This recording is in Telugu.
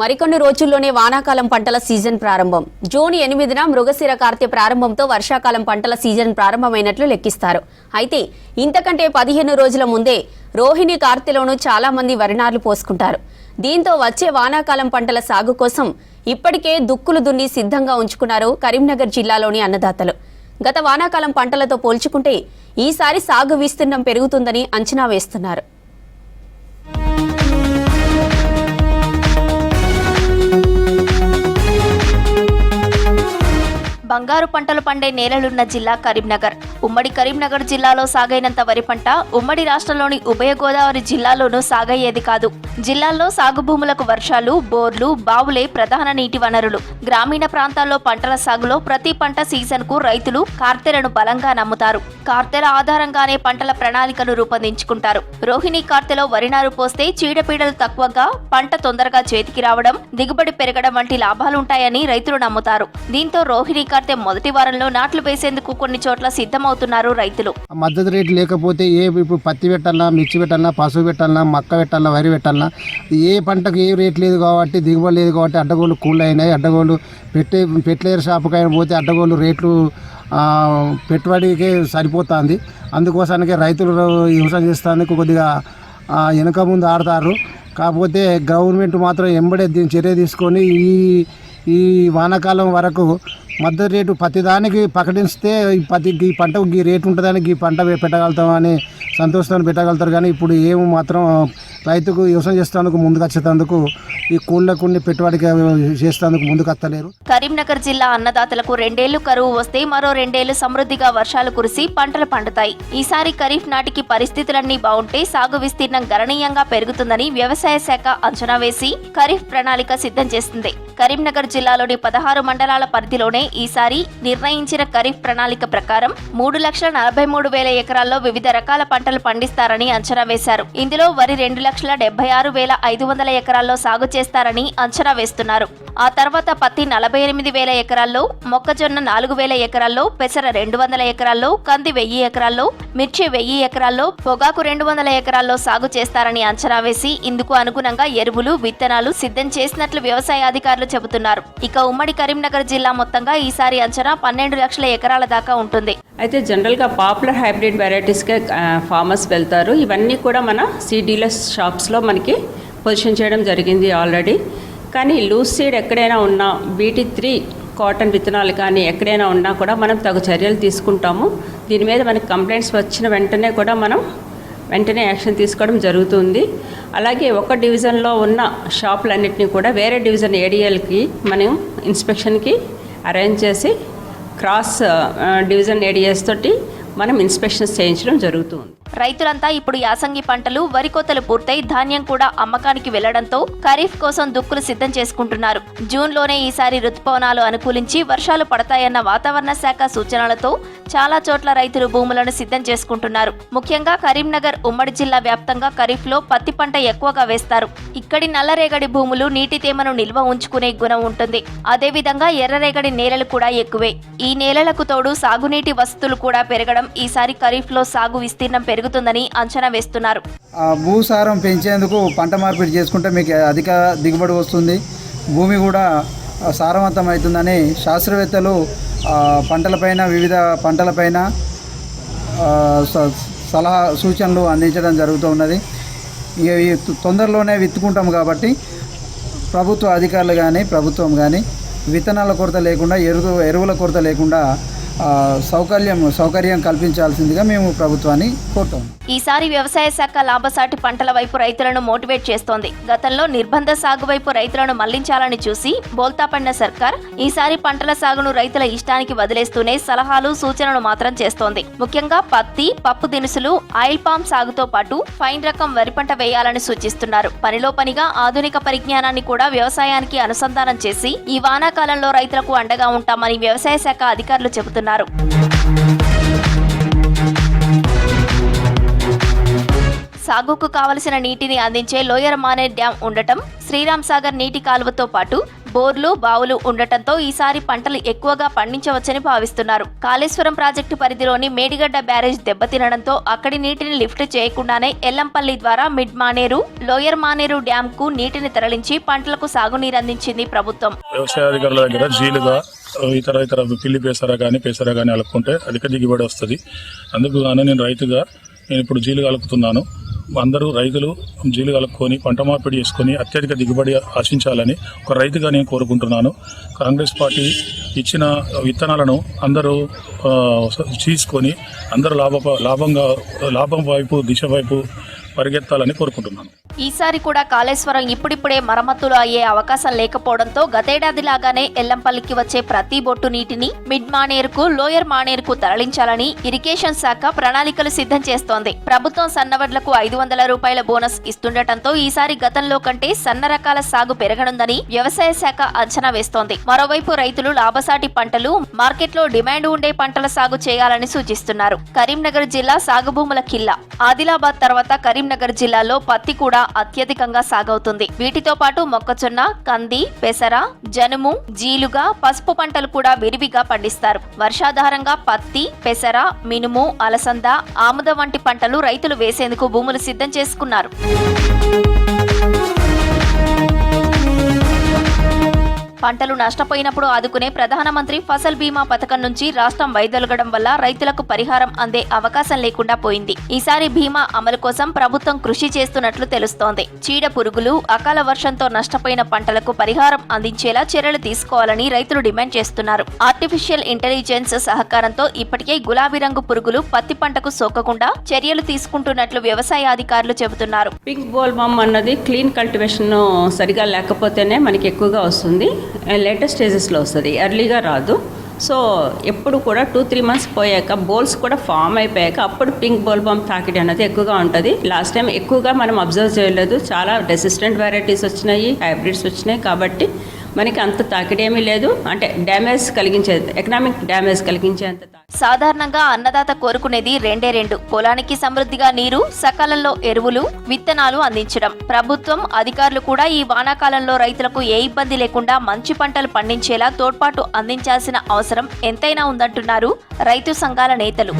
మరికొన్ని రోజుల్లోనే వానాకాలం పంటల సీజన్ ప్రారంభం. జూన్ 8న మృగశిర కార్తె ప్రారంభంతో వర్షాకాలం పంటల సీజన్ ప్రారంభమైనట్లు లెక్కిస్తారు. అయితే ఇంతకంటే 15 రోజుల ముందే రోహిణి కార్తెలోనూ చాలా మంది వరి నార్లు పోసుకుంటారు. దీంతో వచ్చే వానాకాలం పంటల సాగు కోసం ఇప్పటికే దుక్కులు దున్ని సిద్ధంగా ఉంచుకున్నారు కరీంనగర్ జిల్లాలోని అన్నదాతలు. గత వానాకాలం పంటలతో పోల్చుకుంటే ఈసారి సాగు విస్తీర్ణం పెరుగుతుందని అంచనా వేస్తున్నారు. బంగారు పంటలు పండే నేలలున్న జిల్లా కరీంనగర్. ఉమ్మడి కరీంనగర్ జిల్లాలో సాగైనంత వరి పంట ఉమ్మడి రాష్ట్రంలోని ఉభయ గోదావరి జిల్లాలోనూ సాగయ్యేది కాదు. జిల్లాల్లో సాగు భూములకు వర్షాలు, బోర్లు, బావులే ప్రధాన నీటి వనరులు. గ్రామీణ ప్రాంతాల్లో పంటల సాగులో ప్రతి పంట సీజన్ కు రైతులు కార్తెలను బలంగా నమ్ముతారు. కార్తెల ఆధారంగానే పంటల ప్రణాళికను రూపొందించుకుంటారు. రోహిణి కార్తెలో వరి నారు పోస్తే చీడపీడలు తక్కువగా, పంట తొందరగా చేతికి రావడం, దిగుబడి పెరగడం వంటి లాభాలుంటాయని రైతులు నమ్ముతారు. దీంతో రోహిణి కార్తె మొదటి వారంలో నాట్లు వేసేందుకు కొన్ని చోట్ల సిద్ధమవుతున్నారు రైతులు. మద్దతు రేటు లేకపోతే ఇప్పుడు పత్తి పెట్టాలన్నా, మిర్చి పెట్టాలన్నా, పసుపు పెట్టాలన్నా, మక్క పెట్టాలన్నా, వరి పెట్టాలన్నా, ఏ పంటకు ఏ రేటు లేదు కాబట్టి, దిగుబడి లేదు కాబట్టి అడ్డగోళ్ళు కూల్ అయినాయి. అడ్డగోళ్ళు పెట్టలేరు షాపుకైనా పోతే అడ్డగోళ్ళు రేట్లు పెట్టుబడికే సరిపోతుంది. అందుకోసానికి రైతులు హింస చేస్తానికి కొద్దిగా వెనక ముందు ఆడతారు. కాకపోతే గవర్నమెంట్ మాత్రం ఎంబడే దీన్ని చర్య తీసుకొని ఈ వానాకాలం వరకు మద్దతు రేటు ప్రతిదానికి ప్రకటిస్తే ఈ పంటకు ఈ రేటు ఉంటుందని ఈ పంట పెట్టగలుగుతామని సంతోషాన్ని పెట్టగలుగుతారు. కానీ ఇప్పుడు ఏమో మాత్రం రైతుకు వ్యవసాయం చేసేందుకు ముందుకు వచ్చేందుకు ఈ కూళ్ళకుని పెట్టుబడికి చేసేందుకు ముందుకు వస్తలేరు. కరీంనగర్ జిల్లా అన్నదాతలకు 2 ఏళ్లు కరువు వస్తే మరో 2 ఏళ్లు సమృద్ధిగా వర్షాలు కురిసి పంటలు పండుతాయి. ఈసారి ఖరీఫ్ నాటికి పరిస్థితులన్నీ బాగుంటే సాగు విస్తీర్ణం గణనీయంగా పెరుగుతుందని వ్యవసాయ శాఖ అంచనా వేసి ఖరీఫ్ ప్రణాళిక సిద్ధం చేస్తుంది. కరీంనగర్ జిల్లాలోని 16 మండలాల పరిధిలోనే ఈసారి నిర్ణయించిన ఖరీఫ్ ప్రణాళిక ప్రకారం 3,43,000 ఎకరాల్లో వివిధ రకాల పంటలు పండిస్తారని అంచనా వేశారు. ఇందులో వరి 2,76,500 ఎకరాల్లో సాగు చేస్తారని అంచనా వేస్తున్నారు. ఆ తర్వాత పత్తి 48,000 ఎకరాల్లో, మొక్కజొన్న 4,000 ఎకరాల్లో, పెసర 200 ఎకరాల్లో, కంది 1000 ఎకరాల్లో, మిర్చి 1000 ఎకరాల్లో, పొగాకు 200 ఎకరాల్లో సాగు చేస్తారని అంచనా వేసి ఇందుకు అనుగుణంగా ఎరువులు, విత్తనాలు సిద్ధం చేసినట్లు వ్యవసాయ అధికారులు చెబుతున్నారు. ఇక ఉమ్మడి కరీంనగర్ జిల్లా మొత్తంగా ఈసారి అంచనా 12 లక్షల ఎకరాల దాకా ఉంటుంది. అయితే జనరల్గా పాపులర్ హైబ్రిడ్ వెరైటీస్కే ఫార్మర్స్ వెళ్తారు. ఇవన్నీ కూడా మన డీలర్స్ షాప్స్లో మనకి పొజిషన్ చేయడం జరిగింది ఆల్రెడీ. కానీ లూజ్ సీడ్ ఎక్కడైనా ఉన్నా, BT3 కాటన్ విత్తనాలు కానీ ఎక్కడైనా ఉన్నా కూడా మనం తగు చర్యలు తీసుకుంటాము. దీని మీద మనకి కంప్లైంట్స్ వచ్చిన వెంటనే కూడా మనం వెంటనే యాక్షన్ తీసుకోవడం జరుగుతుంది. అలాగే ఒక డివిజన్లో ఉన్న షాపులన్నింటినీ కూడా వేరే డివిజన్ ADLకి మనం ఇన్స్పెక్షన్కి అరేంజ్ చేసి క్రాస్ డివిజన్ ADS తోటి మనం ఇన్స్పెక్షన్స్ చేయించడం జరుగుతుంది. రైతులంతా ఇప్పుడు యాసంగి పంటలు, వరి కోతలు పూర్తయి ధాన్యం కూడా అమ్మకానికి వెళ్లడంతో ఖరీఫ్ కోసం దుక్కులు సిద్ధం చేసుకుంటున్నారు. జూన్లోనే ఈసారి రుతుపవనాలు అనుకూలించి వర్షాలు పడతాయన్న వాతావరణ శాఖ సూచనలతో చాలా చోట్ల రైతులు భూములను సిద్ధం చేసుకుంటున్నారు. ముఖ్యంగా కరీంనగర్ ఉమ్మడి జిల్లా వ్యాప్తంగా ఖరీఫ్లో పత్తి పంట ఎక్కువగా వేస్తారు. ఇక్కడి నల్లరేగడి భూములు నీటి తేమను నిల్వ ఉంచుకునే గుణం ఉంటుంది. అదేవిధంగా ఎర్రరేగడి నేలలు కూడా ఎక్కువే. ఈ నేలలకు తోడు సాగునీటి వసతులు కూడా పెరగడం ఈసారి ఖరీఫ్లో సాగు విస్తీర్ణం పెరుగుతుందని అంచనా వేస్తున్నారు. భూసారం పెంచేందుకు పంట మార్పిడి చేసుకుంటే మీకు అధిక దిగుబడి వస్తుంది, భూమి కూడా సారవంతం అవుతుందని శాస్త్రవేత్తలు పంటలపైన, వివిధ పంటలపైన సలహా సూచనలు అందించడం జరుగుతూ ఉన్నది. తొందరలోనే విత్తుకుంటాం కాబట్టి ప్రభుత్వ అధికారులు కానీ, ప్రభుత్వం కానీ విత్తనాల కొరత లేకుండా, ఎరువుల కొరత లేకుండా సౌకర్యం కల్పించాల్సిందిగా మేము ప్రభుత్వాన్ని కోరుతాం. ఈసారి వ్యవసాయ శాఖ లాభసాటి పంటల వైపు రైతులను మోటివేట్ చేస్తోంది. గతంలో నిర్బంధ సాగు వైపు రైతులను మళ్లించాలని చూసి బోల్తా పడిన సర్కార్ ఈసారి పంటల సాగును రైతుల ఇష్టానికి వదిలేస్తూనే సలహాలు, సూచనలు మాత్రం చేస్తోంది. ముఖ్యంగా పత్తి, పప్పు దినుసులు, ఆయిల్ పామ్ సాగుతో పాటు ఫైన్ రకం వరి పంట వేయాలని సూచిస్తున్నారు. పనిలో పనిగా ఆధునిక పరిజ్ఞానాన్ని కూడా వ్యవసాయానికి అనుసంధానం చేసి ఈ వానాకాలంలో రైతులకు అండగా ఉంటామని వ్యవసాయ శాఖ అధికారులు చెబుతున్నారు. సాగుకు కావలసిన నీటిని అందించే లోయర్ మానేర్ డ్యాం ఉండటం, శ్రీరామ్ సాగర్ నీటి కాలువతో పాటు బోర్లు బావులు ఉండటంతో ఈసారి పంటలు ఎక్కువగా పండించవచ్చని భావిస్తున్నారు. కాళేశ్వరం ప్రాజెక్టు పరిధిలోని మేడిగడ్డ బ్యారేజ్ దెబ్బతినడంతో అక్కడి నీటిని లిఫ్ట్ చేయకుండానే ఎల్లంపల్లి ద్వారా mid Maneru, lower Maneru dam కు నీటిని తరలించి పంటలకు సాగునీరందించింది ప్రభుత్వం. వ్యవసాయ అధికారుల దగ్గర జీలుగా ఇతర పిల్లి పేసరా కానీ అలుక్కుంటే అధిక దిగుబడి వస్తుంది. అందుకు గాను నేను ఇప్పుడు జీలు కలుపుతున్నాను. అందరూ రైతులు జీలు కలుపుకొని పంట మార్పిడి చేసుకొని అత్యధిక దిగుబడి ఆశించాలని ఒక రైతుగా నేను కోరుకుంటున్నాను. కాంగ్రెస్ పార్టీ ఇచ్చిన విత్తనాలను అందరూ తీసుకొని అందరూ లాభం వైపు దిశ వైపు పరిగెత్తాలని కోరుకుంటున్నాను. ఈసారి కూడా కాళేశ్వరం ఇప్పుడిప్పుడే మరమ్మతులు అయ్యే అవకాశం లేకపోవడంతో గతేడాది లాగానే ఎల్లంపల్లికి వచ్చే ప్రతి బొట్టు నీటిని మిడ్ మానేరుకు, లోయర్ మానేరుకు తరలించాలని ఇరిగేషన్ శాఖ ప్రణాళికలు సిద్ధం చేస్తోంది. ప్రభుత్వం సన్నవడ్లకు 500 రూపాయల బోనస్ ఇస్తుండటంతో ఈసారి గతంలో కంటే సన్న రకాల సాగు పెరగనుందని వ్యవసాయ శాఖ అంచనా వేస్తోంది. మరోవైపు రైతులు లాభసాటి పంటలు, మార్కెట్లో డిమాండ్ ఉండే పంటల సాగు చేయాలని సూచిస్తున్నారు. కరీంనగర్ జిల్లా సాగు భూముల కిల్లా. ఆదిలాబాద్ తర్వాత కరీంనగర్ జిల్లాలో పత్తి కూడా అత్యధికంగా సాగవుతుంది. వీటితో పాటు మొక్కజొన్న, కంది, పెసర, జనుము, జీలుగా, పసుపు పంటలు కూడా విరివిగా పండిస్తారు. వర్షాధారంగా పత్తి, పెసర, మినుము, అలసంద, ఆముద వంటి పంటలు రైతులు వేసేందుకు భూములు సిద్ధం చేసుకున్నారు. పంటలు నష్టపోయినప్పుడు ఆదుకునే ప్రధానమంత్రి ఫసల్ బీమా పథకం నుంచి రాష్ట్రం వైదొలగడం వల్ల రైతులకు పరిహారం అందే అవకాశం లేకుండా పోయింది. ఈసారి బీమా అమలు కోసం ప్రభుత్వం కృషి చేస్తున్నట్లు తెలుస్తోంది. చీడ పురుగులు, అకాల వర్షంతో నష్టపోయిన పంటలకు పరిహారం అందించేలా చర్యలు తీసుకోవాలని రైతులు డిమాండ్ చేస్తున్నారు. ఆర్టిఫిషియల్ ఇంటెలిజెన్స్ సహకారంతో ఇప్పటికే గులాబీ రంగు పురుగులు పత్తి పంటకు సోకకుండా చర్యలు తీసుకుంటున్నట్లు వ్యవసాయ అధికారులు చెబుతున్నారు. పింక్ బోల్వర్మ్ అన్నది క్లీన్ కల్టివేషన్ సరిగా లేకపోతేనే మనకి ఎక్కువగా వస్తుంది. లేటెస్ట్ స్టేజెస్లో వస్తుంది, ఎర్లీగా రాదు. సో ఎప్పుడు కూడా 2-3 మంత్స్ పోయాక బోల్స్ కూడా ఫామ్ అయిపోయాక అప్పుడు పింక్ బోల్వర్మ్ తాకిడి అనేది ఎక్కువగా ఉంటుంది. లాస్ట్ టైం ఎక్కువగా మనం అబ్జర్వ్ చేయలేదు. చాలా రెసిస్టెంట్ వెరైటీస్ వచ్చినాయి, హైబ్రిడ్స్ వచ్చినాయి. కాబట్టి మనకి అంత తాకిడేమీ లేదు. అంటే డ్యామేజ్ కలిగించేది, ఎకనామిక్ డ్యామేజ్ కలిగించేంత. సాధారణంగా అన్నదాత కోరుకునేది రెండు. పొలానికి సమృద్ధిగా నీరు, సకాలంలో ఎరువులు, విత్తనాలు అందించడం. ప్రభుత్వం, అధికారులు కూడా ఈ వానాకాలంలో రైతులకు ఏ ఇబ్బంది లేకుండా మంచి పంటలు పండించేలా తోడ్పాటు అందించాల్సిన అవసరం ఎంతైనా ఉందంటున్నారు రైతు సంఘాల నేతలు.